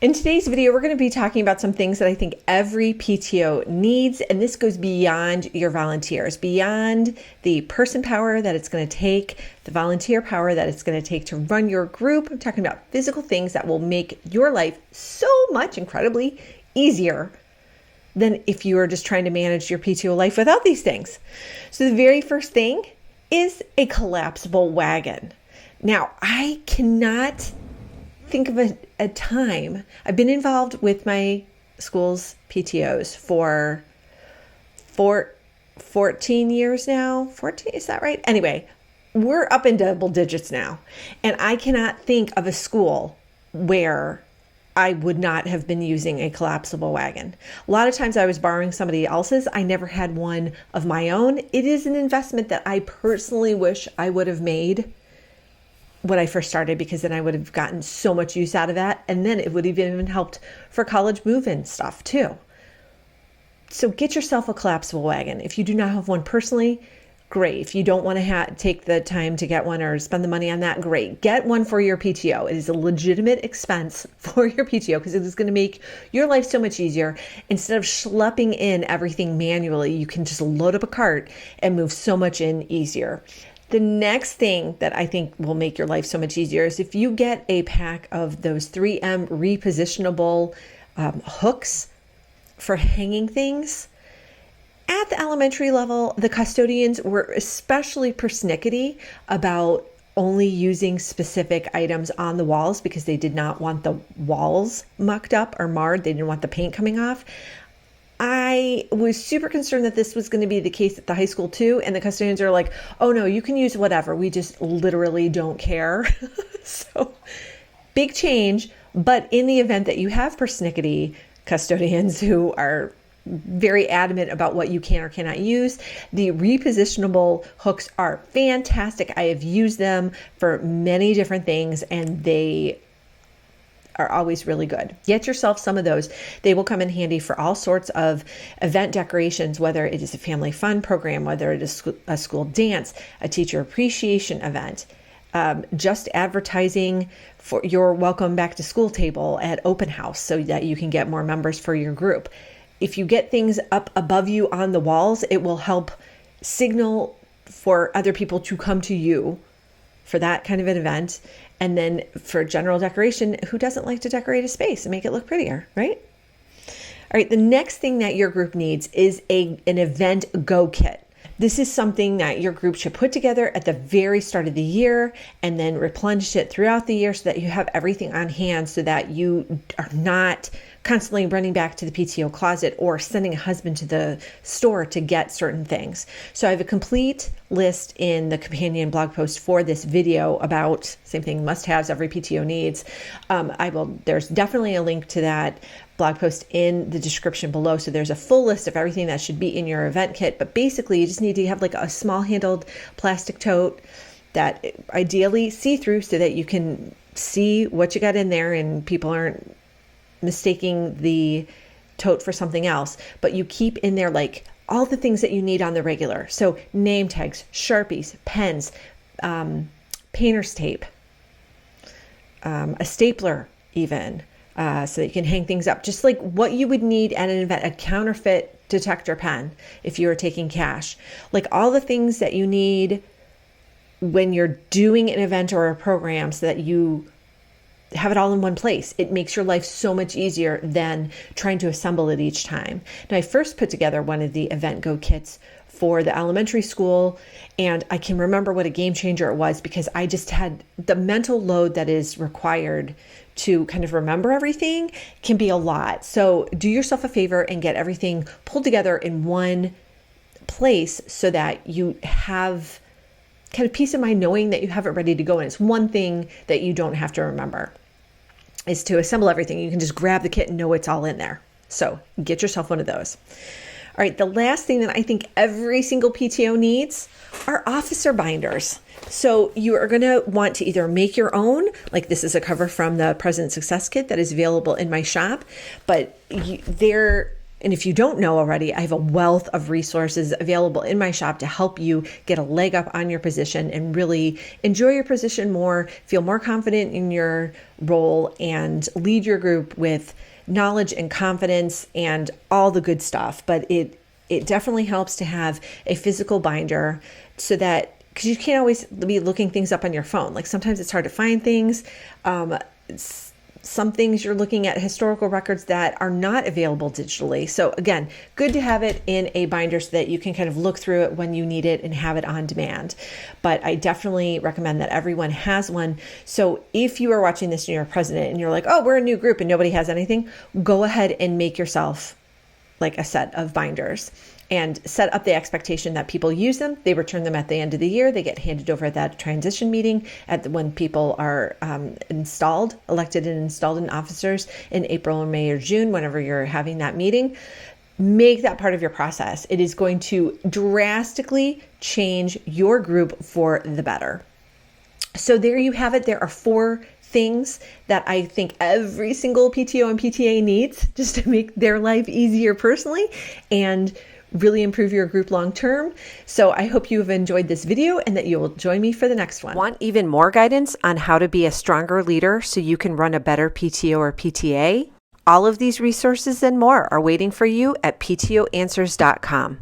In today's video, we're going to be talking about some things that I think every PTO needs, and this goes beyond your volunteers, beyond the person power that it's going to take, the volunteer power that it's going to take to run your group. I'm talking about physical things that will make your life so much incredibly easier than if you were just trying to manage your PTO life without these things. So the very first thing is a collapsible wagon. Now, I cannot think of a time. I've been involved with my school's PTOs for 14 years now. 14, is that right? Anyway, we're up in double digits now. And I cannot think of a school where I would not have been using a collapsible wagon. A lot of times I was borrowing somebody else's. I never had one of my own. It is an investment that I personally wish I would have made when I first started, because then I would have gotten so much use out of that. And then it would have even helped for college move-in stuff too. So get yourself a collapsible wagon. If you do not have one personally, great. If you don't want to take the time to get one or spend the money on that, great. Get one for your PTO. It is a legitimate expense for your PTO because it is going to make your life so much easier. Instead of schlepping in everything manually, you can just load up a cart and move so much in easier. The next thing that I think will make your life so much easier is if you get a pack of those 3M repositionable hooks for hanging things. At the elementary level, the custodians were especially persnickety about only using specific items on the walls because they did not want the walls mucked up or marred. They didn't want the paint coming off. I was super concerned that this was going to be the case at the high school too. And the custodians are like, oh no, you can use whatever. We just literally don't care. So big change. But in the event that you have persnickety custodians who are very adamant about what you can or cannot use, the repositionable hooks are fantastic. I have used them for many different things and they are always really good. Get yourself some of those. They will come in handy for all sorts of event decorations, whether it is a family fun program, whether it is a school dance, a teacher appreciation event, just advertising for your welcome back to school table at open house so that you can get more members for your group. If you get things up above you on the walls, it will help signal for other people to come to you for that kind of an event. And then for general decoration, who doesn't like to decorate a space and make it look prettier, right? All right, the next thing that your group needs is an event go kit. This is something that your group should put together at the very start of the year and then replenish it throughout the year so that you have everything on hand so that you are not constantly running back to the PTO closet or sending a husband to the store to get certain things. So I have a complete list in the companion blog post for this video about same thing, must-haves every PTO needs. There's definitely a link to that blog post in the description below. So there's a full list of everything that should be in your event kit, but basically you just need to have like a small handled plastic tote that ideally see-through so that you can see what you got in there and people aren't mistaking the tote for something else, but you keep in there like all the things that you need on the regular. So name tags, Sharpies, pens, painter's tape, a stapler even, so that you can hang things up, just like what you would need at an event, a counterfeit detector pen if you were taking cash, like all the things that you need when you're doing an event or a program so that you have it all in one place. It makes your life so much easier than trying to assemble it each time. Now, I first put together one of the event go kits for the elementary school, and I can remember what a game changer it was because I just had the mental load that is required to kind of remember everything can be a lot. So do yourself a favor and get everything pulled together in one place so that you have kind of peace of mind knowing that you have it ready to go. And it's one thing that you don't have to remember is to assemble everything. You can just grab the kit and know it's all in there. So get yourself one of those. All right, the last thing that I think every single PTO needs are officer binders. So you are going to want to either make your own, like this is a cover from the President Success Kit that is available in my shop, but they're And if you don't know already, I have a wealth of resources available in my shop to help you get a leg up on your position and really enjoy your position more, feel more confident in your role, and lead your group with knowledge and confidence and all the good stuff. But it definitely helps to have a physical binder so that, because you can't always be looking things up on your phone. Like sometimes it's hard to find things. Some things you're looking at historical records that are not available digitally. So again, good to have it in a binder so that you can kind of look through it when you need it and have it on demand. But I definitely recommend that everyone has one. So if you are watching this and you're a president and you're like, oh, we're a new group and nobody has anything, go ahead and make yourself like a set of binders and set up the expectation that people use them. They return them at the end of the year. They get handed over at that transition meeting when people are elected and installed in officers in April or May or June, whenever you're having that meeting. Make that part of your process. It is going to drastically change your group for the better. So there you have it. There are 4 things that I think every single PTO and PTA needs just to make their life easier personally and really improve your group long term. So I hope you have enjoyed this video and that you will join me for the next one. Want even more guidance on how to be a stronger leader so you can run a better PTO or PTA? All of these resources and more are waiting for you at PTOanswers.com.